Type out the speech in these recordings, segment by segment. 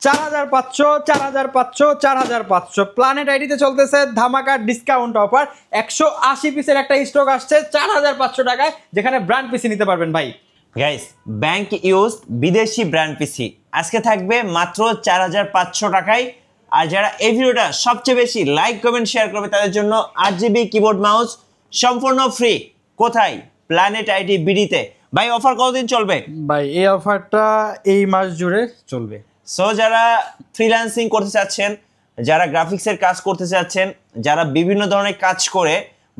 4500 4500 4500 planet আইডিতে চলতেছে ধামাকা ডিসকাউন্ট অফার 180 পিসের একটা স্টক আসছে 4500 টাকায়, যেখানে ব্র্যান্ড পিসি নিতে পারবেন ভাই। গাইস, ব্যাংক ইউজ বিদেশি ব্র্যান্ড পিসি আজকে থাকবে মাত্র 4500 টাকায়। আর যারা এই ভিডিওটা সবচেয়ে বেশি লাইক কমেন্ট শেয়ার করবে তাদের জন্য 8GB কিবোর্ড মাউস সম্পূর্ণ ফ্রি। কোথায়? প্ল্যানেট আইডি বিডিতে। ভাই অফার কতদিন চলবে? ভাই এই অফারটা এই মাস জুড়ে চলবে। সো যারা ফ্রিল্যান্সিং করতে চাচ্ছেন, যারা গ্রাফিক্সের কাজ করতে চাচ্ছেন, যারা বিভিন্ন ধরনের কাজ করে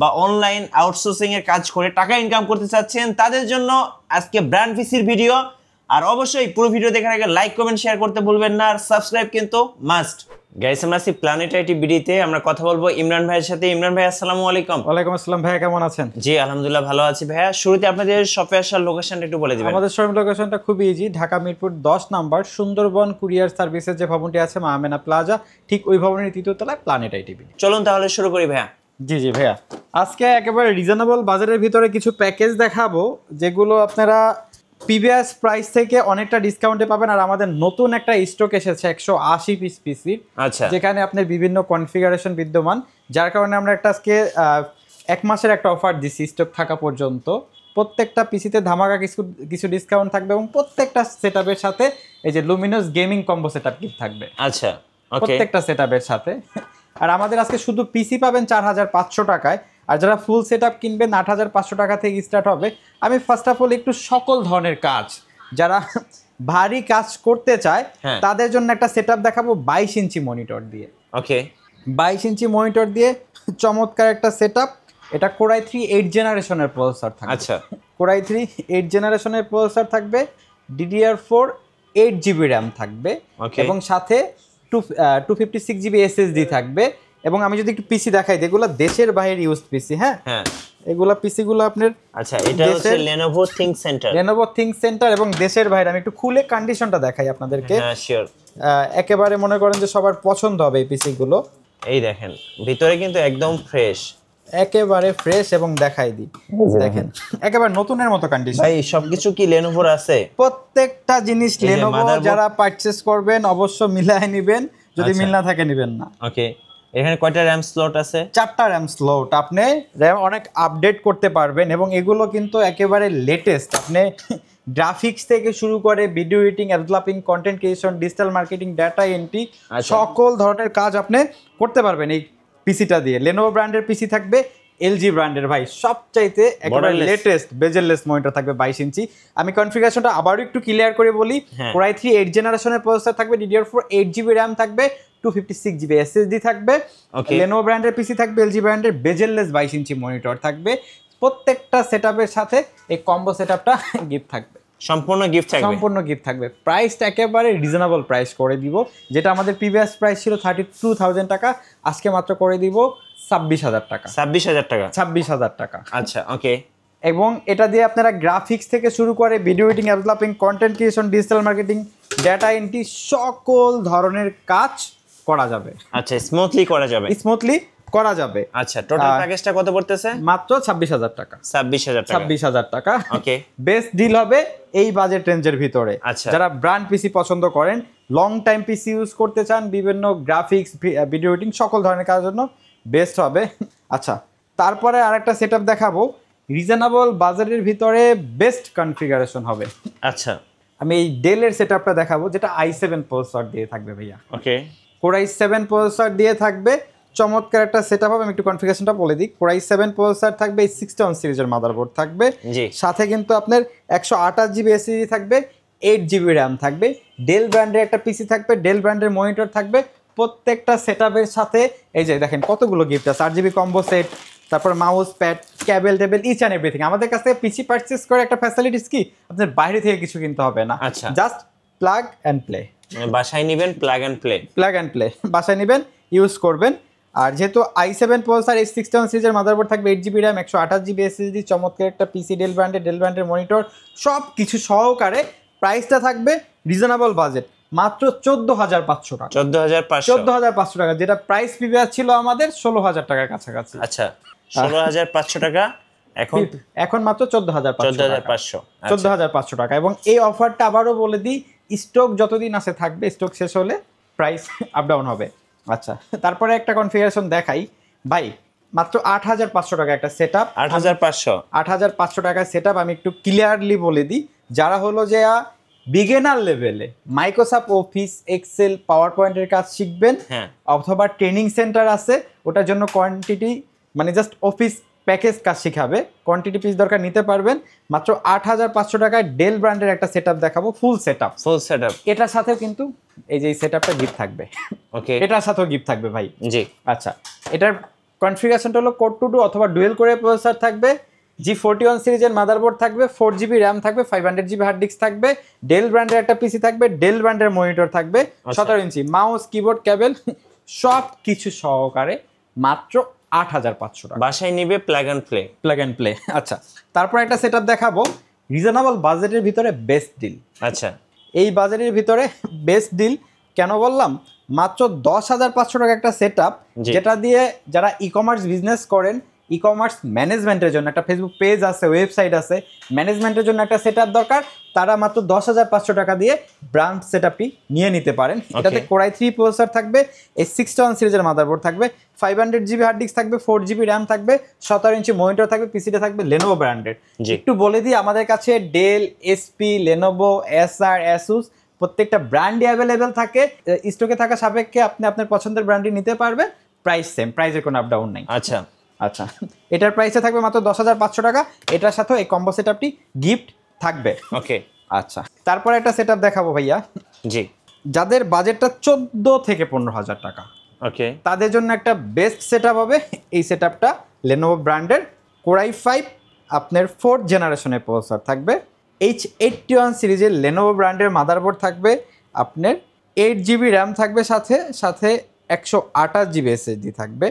বা অনলাইন আউটসোর্সিং এর কাজ করে টাকা ইনকাম করতে চাচ্ছেন, তাদের জন্য আজকে ব্র্যান্ড পিসির ভিডিও। আর অবশ্যই পুরো ভিডিও দেখার আগে লাইক কমেন্ট শেয়ার করতে ভুলবেন না, আর সাবস্ক্রাইব কিন্তু মাস্ট। গাইস, আমরা আছি প্ল্যানেট আইটি বিডিতে। আমরা কথা বলবো ইমরান ভাইয়ের সাথে। ইমরান ভাই, আসসালামু আলাইকুম। ওয়ালাইকুম আসসালাম ভাইয়া, কেমন আছেন? জি আলহামদুলিল্লাহ ভালো আছি ভাইয়া। শুরুতে আপনাদের শপে আসার লোকেশনটা একটু বলে দিবেন। আমাদের শোরুম লোকেশনটা খুবই easy, Dhaka Mirpur 10 number Sundarban courier সার্ভিসের যে ভবনটি আছে মা আমেনা প্লাজা, ঠিক ওই ভবনের 3য় তলায় প্ল্যানেট আইটি বিডি। চলুন তাহলে শুরু করি ভাইয়া। জি জি ভাইয়া, আজকে একেবারে রিজনেবল বাজারের ভিতরে কিছু প্যাকেজ দেখাবো যেগুলো আপনারা প্রিভিয়াস প্রাইস থেকে অনেকটা ডিসকাউন্টে পাবেন। আর আমাদের নতুন একটা স্টক এসেছে 180 পিস পিসি, আচ্ছা, যেখানে আপনার বিভিন্ন কনফিগারেশন বিদ্যমান, যার কারণে আমরা একটা আজকে 1 মাসের একটা অফার দিচ্ছি স্টক থাকা পর্যন্ত। প্রত্যেকটা পিসিতে ধামাকা কিছু ডিসকাউন্ট থাকবে এবং প্রত্যেকটা সেটআপের সাথে এই যে Luminous gaming combo setup kit থাকবে। আচ্ছা, প্রত্যেকটা সেটআপের সাথে। আর আমাদের আজকে শুধু পিসি পাবেন 4500 টাকায়, আর যারা ফুল সেটআপ কিনবেন 8500 টাকা থেকে স্টার্ট হবে। আমি ফার্স্ট অফ অল একটু সকল ধরনের কাজ, যারা ভারী কাজ করতে চায় তাদের জন্য একটা সেটআপ দেখাবো 22 ইঞ্চি মনিটর দিয়ে। ওকে, 22 ইঞ্চি মনিটর দিয়ে চমৎকার একটা সেটআপ। এটা Core i3 8 জেনারেশনের প্রসেসর থাকবে। আচ্ছা, Core i3 8 জেনারেশনের প্রসেসর থাকবে, DDR4 8GB র্যাম থাকবে এবং সাথে 256GB SSD থাকবে। এবং আমি যদি একটু পিসি দেখাই, যেগুলো দেশের বাইরে ইউজ পিসি, হ্যাঁ এগুলা পিসিগুলো আপনার, আচ্ছা এটা হচ্ছে Lenovo Think Center এবং দেশের বাইরে। আমি একটু খুলে কন্ডিশনটা দেখাই আপনাদেরকে। হ্যাঁ শিওর। একেবারে মনে করেন যে সবার পছন্দ হবে এই পিসিগুলো। এই দেখেন ভিতরে কিন্তু একদম ফ্রেশ, একেবারে ফ্রেশ, এবং দেখাই দিই দেখেন একেবারে নতুনের মতো কন্ডিশন। ভাই সবকিছু কি Lenovo আছে? প্রত্যেকটা জিনিস Lenovo। যারা পারচেজ করবেন অবশ্য মিলাই নেবেন, যদি মিল না থাকে নেবেন না। ওকে, এখানে কয়টা র্যাম স্লট আছে? 4টা র্যাম স্লট। আপনি র্যাম অনেক আপডেট করতে পারবেন এবং এগুলো কিন্তু একেবারে লেটেস্ট। আপনি গ্রাফিক্স থেকে শুরু করে video editing, developing, content creation, digital marketing, data entry, সকল ধরনের কাজ আপনি করতে পারবেন এই পিসিটা দিয়ে। Lenovo ব্র্যান্ডের পিসি থাকবে, LG ব্র্যান্ডের ভাই সবচাইতে একেবারে লেটেস্ট বেজেললেস মনিটর থাকবে 22 ইঞ্চি। আমি কনফিগারেশনটা আবারও একটু ক্লিয়ার করে বলি। Core i3 8 জেনারেশনের প্রসেসর থাকবে, DDR4 8GB র্যাম থাকবে, 256GB SSD থাকবে। Lenovo ব্র্যান্ডের পিসি থাকবে, LG ব্র্যান্ডের বেজেললেস 22 ইঞ্চি মনিটর থাকবে। প্রত্যেকটা সেটআপের সাথে এই কম্বো সেটআপটা গিফট থাকবে, সম্পূর্ণ গিফট থাকবে। প্রাইসটা একেবারে রিজনেবল প্রাইস করে দিব, যেটা আমাদের প্রিভিয়াস প্রাইস ছিল 32,000 টাকা, আজকে মাত্র করে দিব 26,000 টাকা। 26,000 টাকা। আচ্ছা, ওকে। এবং এটা দিয়ে আপনারা গ্রাফিক্স থেকে শুরু করে video editing, developing, content creation, digital marketing, data entry, সকল ধরনের কাজ করা যাবে। আচ্ছা, স্মুথলি করা যাবে। আচ্ছা, টোটাল প্যাকেজটা কত পড়তেছে? মাত্র 26,000 টাকা। 26,000 টাকা। ওকে, বেস্ট ডিল হবে এই বাজেট রেঞ্জের ভিতরে। আচ্ছা, যারা ব্র্যান্ড পিসি পছন্দ করেন, লং টাইম পিসি ইউজ করতে চান, বিভিন্ন গ্রাফিক্স, ভিডিও এডিটিং, সকল ধরনের কাজের জন্য বেস্ট হবে। আচ্ছা, তারপরে আরেকটা সেটআপ দেখাবো রিজনেবল বাজারের ভিতরে বেস্ট কনফিগারেশন হবে। আচ্ছা, আমি এই ডেলের সেটআপটা দেখাবো, যেটা i7 প্রসেসর দিয়ে থাকবে ভাইয়া। ওকে, Core i7 প্রসেসর দিয়ে থাকবে, চমৎকার একটা সেটআপ হবে। আমি একটু কনফিগারেশনটা বলে দিই। Core i7 প্রসেসর থাকবে, 61 সিরিজের মাদারবোর্ড থাকবে, সাথে কিন্তু আপনার 128GB SSD থাকবে, 8GB র্যাম থাকবে। ডেল ব্র্যান্ডের একটা পিসি থাকবে, ডেল ব্র্যান্ডের মনিটর থাকবে। প্রত্যেকটা সেটআপের সাথে এই যে দেখেন কতগুলো গিফট আছে, 8GB কম্বো সেট, তারপর mouse pad, cable table, each and everything. আমাদের কাছ থেকে পিসি পারচেস করে একটা ফ্যাসিলিটিস কি, আপনার বাইরে থেকে কিছু কিনতে হবে না। আচ্ছা, জাস্ট প্লাগ অ্যান্ড প্লে, বাসায় নেবেন, প্লাগ অ্যান্ড প্লে বাসায় নেবেন, ইউজ করবেন। আর যেহেতু i7 প্রসেসর, 61 সিরিজের মাদারবোর্ড থাকবে, 8GB র্যাম, 128GB SSD, চমৎকার একটা পিসি, ডেল ব্র্যান্ডের মনিটর, সব কিছু সহকারে প্রাইসটা থাকবে রিজনেবল বাজেট মাত্র 14,500 টাকা। 14,500 টাকা, যেটা প্রাইস প্রিভিয়াস ছিল আমাদের 16,000 টাকার কাছাকাছি। আচ্ছা, 16,500 টাকা এখন মাত্র 14,500 টাকা। এবং এই অফারটা আবারও বলে দিই, স্টক যতদিন আছে থাকবে, স্টক শেষ হলে প্রাইস আপ ডাউন হবে। আচ্ছা, তারপরে একটা কনফিগারেশন দেখাই ভাই, মাত্র 8,500 টাকা একটা সেট আপ। 8,500 টাকায় সেট আপ। আমি একটু ক্লিয়ারলি বলে দিই, যারা হলো যে বিগিনার লেভেলে মাইক্রোসফট অফিস, এক্সেল, পাওয়ার পয়েন্টের কাজ শিখবেন, অথবা ট্রেনিং সেন্টার আছে ওটার জন্য কোয়ান্টিটি মানে জাস্ট অফিস প্যাকেজ কাজ শিখাবে, কোয়ান্টিটি পিস দরকার নিতে পারবেন। মাত্র 8,500 টাকায় ডেল ব্র্যান্ডের একটা সেট আপ দেখাবো, ফুল সেট আপ। এটার সাথেও কিন্তু এই যে সেট আপটা গিফট থাকবে। ওকে, এটার সাথেও গিফট থাকবে ভাই। জি আচ্ছা, এটার কনফিগারেশনটা হলো কোড টু ডু অথবা ডুয়েল করে প্রসেসর থাকবে, G41 সিরিজের মাদারবোর্ড থাকবে, 4GB র্যাম থাকবে, 500GB হার্ড ডিস্ক থাকবে, ডেল ব্র্যান্ডের একটা পিসি থাকবে, ডেল ব্র্যান্ডের মনিটর থাকবে, 17 ইঞ্চি মাউস, কিবোর্ড, কেবল সব কিছু সহকারে মাত্র 8,500 টাকা। বাসায় নিবে প্লাগ অ্যান্ড প্লে। আচ্ছা, তারপর একটা সেটআপ দেখাবো রিজনেবল বাজেটের ভিতরে বেস্ট ডিল। আচ্ছা, এই বাজেটের ভিতরে বেস্ট ডিল কেন বললাম, মাত্র 10,500 টাকা একটা সেটআপ, যেটা দিয়ে যারা ই কমার্স বিজনেস করেন, ই কমার্স ম্যানেজমেন্টের জন্য একটা ফেসবুক পেজ আছে, ওয়েবসাইট আছে, ম্যানেজমেন্টের জন্য একটা সেটআপ দরকার, তারা মাত্র 10,500 টাকা দিয়ে ব্র্যান্ড সেটআপটি নিয়ে নিতে পারেন। এটাতে কোরাই 3 প্রসেসর থাকবে, এই 61 সিরিজের মাদারবোর্ড থাকবে, 500GB হার্ড ডিস্ক থাকবে, 4GB র্যাম থাকবে, 17 ইঞ্চি মনিটর থাকবে, পিসিটা থাকবে লেনোভো ব্র্যান্ডের। একটু বলে দিই, আমাদের কাছে ডেল, এসপি, লেনোভো, এসআর, অ্যাসুস প্রত্যেকটা ব্র্যান্ডই অ্যাভেলেবেল থাকে। স্টকে থাকা সাপেক্ষে আপনি আপনার পছন্দের ব্র্যান্ডই নিতে পারবেন, প্রাইস সেম, প্রাইসের কোনো আপ ডাউন নাই। আচ্ছা আচ্ছা, এটার প্রাইসে থাকবে মাত্র 10,500 টাকা। এটার সাথেও এই কম্বো সেটআপটি গিফট থাকবে। ওকে, আচ্ছা, তারপরে একটা সেটআপ দেখাবো ভাইয়া, জি, যাদের বাজেটটা 14 থেকে 15,000 টাকা, ওকে, তাদের জন্য একটা বেস্ট সেটআপ হবে এই সেটআপটা। লেনোভো ব্র্যান্ডের কোরাই 5 আপনার 4th জেনারেশনের প্রসেসর থাকবে, H81 সিরিজের লেনোভো ব্র্যান্ডের মাদারবোর্ড থাকবে, আপনার 8GB র্যাম থাকবে, সাথে সাথে 128GB SSD থাকবে,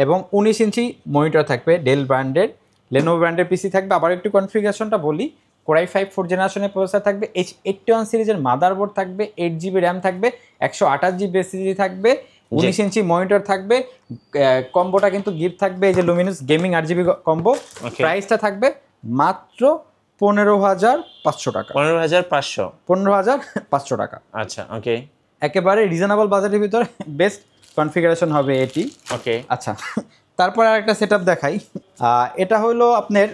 এবং 19 ইঞ্চি মনিটর থাকবে। ডেল ব্র্যান্ডের, লেনোভো ব্র্যান্ডের পিসি থাকবে। আবার একটু কনফিগারেশনটা বলি, কোরাই 5 4th জেনারেশনের প্রসেসর থাকবে, H81 সিরিজের মাদারবোর্ড থাকবে, 8GB র্যাম থাকবে, 128GB SSD থাকবে, 19 ইঞ্চি মনিটর থাকবে। কম্বোটা কিন্তু গিফট থাকবে, এই যে লুমিনাস গেমিং RGB কম্বো। প্রাইসটা থাকবে মাত্র 15,500 টাকা। 15,500 টাকা। আচ্ছা, ওকে, একেবারে রিজনেবল বাজেটের ভিতরে বেস্ট কনফিগারেশন হবে এটি। ওকে, আচ্ছা, তারপর আরেকটা সেটআপ দেখাই। এটা হলো আপনার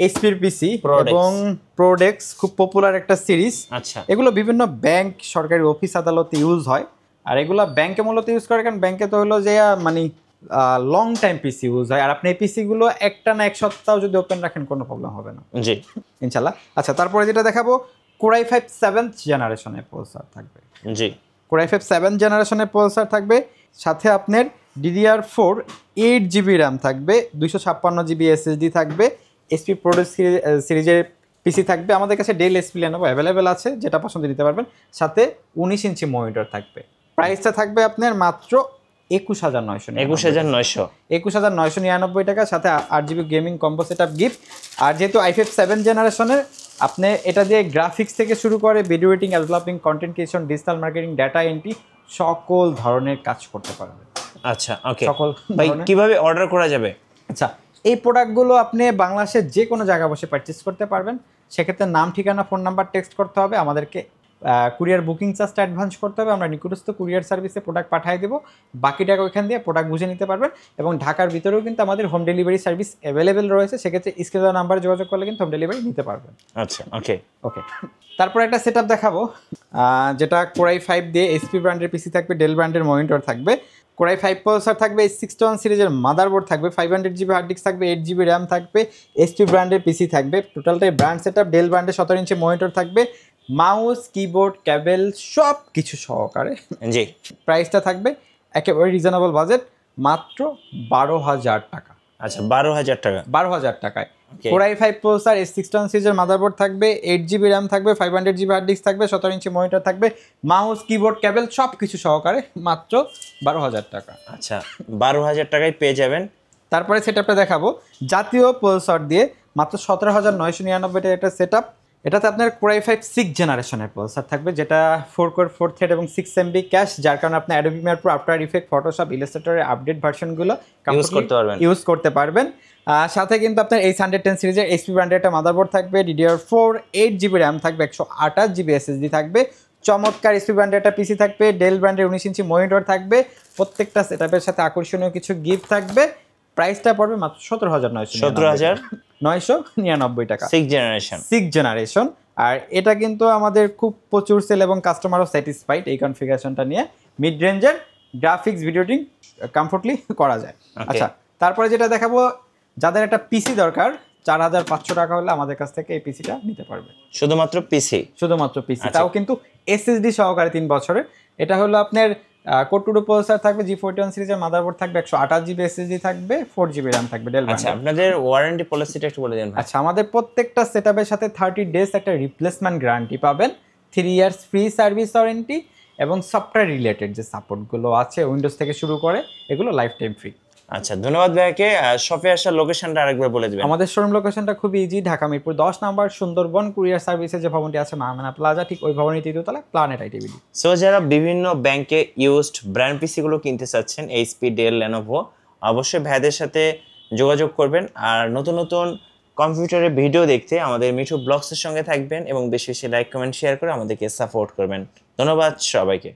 এইচপির পিসি এবং প্রোডেক্স, খুব পপুলার একটা সিরিজ। আচ্ছা, এগুলো বিভিন্ন ব্যাংক, সরকারি অফিস আদালতে ইউজ হয়। আর এগুলো ব্যাংকে মূলত ইউজ করে, কারণ ব্যাংকে তো হলো যে মানে লং টাইম পিসি ইউজ হয়। আর আপনি এই পিসিগুলো একটা না এক সপ্তাহ যদি ওপেন রাখেন কোনো প্রবলেম হবে না, জি, ইনশাল্লাহ। আচ্ছা, তারপরে যেটা দেখাবো, কোরাই 5 7th জেনারেশনের প্রসেসর থাকবে। জি, কোরাই 5 7th জেনারেশনের প্রসেসর থাকবে, সাথে আপনার DDR4 8GB র্যাম থাকবে, 256GB SSD থাকবে, এসপি প্রোডেক্স সিরিজের পিসি থাকবে। আমাদের কাছে ডেল, এসপি, লেনোভো অ্যাভেলেবেল আছে, যেটা পছন্দ নিতে পারবেন। সাথে 19 ইঞ্চি মনিটর থাকবে। প্রাইসটা থাকবে আপনার মাত্র 21,999 টাকা, সাথে 8GB gaming combo setup gift. আর যেহেতু i5 7 জেনারেশনের, আপনি এটা দিয়ে গ্রাফিক্স থেকে শুরু করে video editing, developing, content creation, digital marketing, data entry সকল ধরনের কাজ করতে পারবেন। আচ্ছা, ওকে, সকল ভাই কিভাবে অর্ডার করা যাবে? আচ্ছা, এই প্রোডাক্টগুলো আপনি বাংলাদেশের যে কোনো জায়গায় বসে পারচেস করতে পারবেন। সেক্ষেত্রে নাম, ঠিকানা, ফোন নাম্বার টেক্সট করতে হবে, আমাদেরকে কুরিয়ার বুকিং চার্জটা অ্যাডভান্স করতে হবে। আমরা নিকটস্থ কুরিয়ার সার্ভিসে প্রোডাক্ট পাঠিয়ে দেবো, বাকি টাকা ওইখান দিয়ে প্রোডাক্ট বুঝে নিতে পারবেন। এবং ঢাকার ভিতরেও কিন্তু আমাদের হোম ডেলিভারি সার্ভিস অ্যাভেলেবেল রয়েছে, সেক্ষেত্রে স্ক্রিনে দেওয়া নাম্বারে যোগাযোগ করলে কিন্তু হোম ডেলিভারি নিতে পারবেন। আচ্ছা, ওকে, ওকে, তারপর একটা সেটআপ দেখাবো, যেটা কোরাই 5 দিয়ে এসপি ব্র্যান্ডের পিসি থাকবে, ডেল ব্র্যান্ডের মনিটর থাকবে, কোরাই 5 প্রসেসর থাকবে, 61 সিরিজের মাদারবোর্ড থাকবে, 500GB হার্ড ডিস্ক থাকবে, 8GB র্যাম থাকবে, এসপি ব্র্যান্ডের পিসি থাকবে। টোটালটাই ব্র্যান্ড সেটআপ, ডেল ব্র্যান্ডের 17 ইঞ্চি মনিটর থাকবে, মাউস, কিবোর্ড, কেবল সব কিছু সহকারে। জি, প্রাইসটা থাকবে একেবারে রিজনেবল বাজেট, মাত্র 12,000 টাকা। আচ্ছা, 12,000 টাকা। 12,000 টাকায় কোরাই 5 প্রসেসর, 61 সিরিজের মাদারবোর্ড থাকবে, 8GB র্যাম থাকবে, 500GB হার্ড ডিস্ক থাকবে, 17 ইঞ্চি মনিটর থাকবে, মাউস, কিবোর্ড, কেবল সব কিছু সহকারে মাত্র 12,000 টাকা। আচ্ছা, 12,000 টাকায় পেয়ে যাবেন। তারপরে সেটআপটা দেখাবো, জাতীয় প্রসেসর দিয়ে মাত্র 17,999 টাকা একটা সেটআপ, এটাতে আপনার Core i5 6th জেনারেশনের প্রসেসর থাকবে, যেটা 4 কোর 4 থ্রেড এবং 6 MB ক্যাশ, যার কারণে আপনি Adobe Premiere Pro, After Effects, Photoshop, Illustrator এর আপডেট ভার্সনগুলো ইউজ করতে পারবেন। সাথে কিন্তু আপনার এই 110 সিরিজের HP ব্র্যান্ডের একটা মাদারবোর্ড থাকবে, DDR4, 8GB RAM থাকবে, 128GB SSD থাকবে, চমৎকার HP ব্র্যান্ডের একটা পিসি থাকবে, ডেল ব্র্যান্ডের 19 ইঞ্চি মনিটর থাকবে, প্রত্যেকটা সেটআপের সাথে আকর্ষণীয় কিছু গিফট থাকবে। প্রাইসটা পড়বে মাত্র 17,999 টাকা। 6th generation. আর এটা কিন্তু আমাদের খুব প্রচুর সেল এবং কাস্টমারও স্যাটিসফাইড এই কনফিগারেশনটা নিয়ে। মিড রেঞ্জের গ্রাফিক্স ভিডিও এডিটিং কমফোর্টলি করা যায়। আচ্ছা, তারপরে যেটা দেখাবো, যাদের একটা পিসি দরকার 4,500 টাকা হলে আমাদের কাছ থেকে এই পিসিটা নিতে পারবে। শুধুমাত্র পিসি, তাও কিন্তু এসএসডি সহকারে 3 বছরের। এটা হলো আপনার কোর 2 প্রসেসর থাকবে, G41 সিরিজের মাদারবোর্ড থাকবে, 128GB SSD থাকবে, 4GB RAM থাকবে ডেল ব্র্যান্ড। আচ্ছা, আপনাদের ওয়ারেন্টি পলিসিটা একটু বলে দিন। আচ্ছা, আমাদের প্রত্যেকটা সেটআপের সাথে 30 ডেজ একটা রিপ্লেসমেন্ট গ্যারান্টি পাবেন, 3 ইয়ার্স ফ্রি সার্ভিস ওয়ারেন্টি, এবং সফটওয়্যার রিলেটেড যে সাপোর্টগুলো আছে উইন্ডোজ থেকে শুরু করে এগুলো লাইফ টাইম ফ্রি। আচ্ছা, ধন্যবাদ ভাইকে। শপে আসার লোকেশনটা আরেকবার বলে দিবেন। আমাদের শোরুম লোকেশনটা খুব ইজি, ঢাকা মিরপুর 10 নম্বর, সুন্দরবন কুরিয়ার সার্ভিসের যে ভবনটি আছে মাহমেনা প্লাজা, ঠিক ওই ভবনের তৃতীয়তলা, প্ল্যানেট আইটিভিডি। সো যারা বিভিন্ন ব্যাংকে ইউজড ব্র্যান্ড পিসি গুলো কিনতে চাচ্ছেন, HP, ডেল, লেনোভো, অবশ্যই ভাইদের সাথে যোগাযোগ করবেন। আর নতুন নতুন কম্পিউটারের ভিডিও দেখতে আমাদের মিঠু ব্লগসের সঙ্গে থাকবেন এবং বেশি বেশি লাইক, কমেন্ট, শেয়ার করে আমাদেরকে সাপোর্ট করবেন। ধন্যবাদ সবাইকে।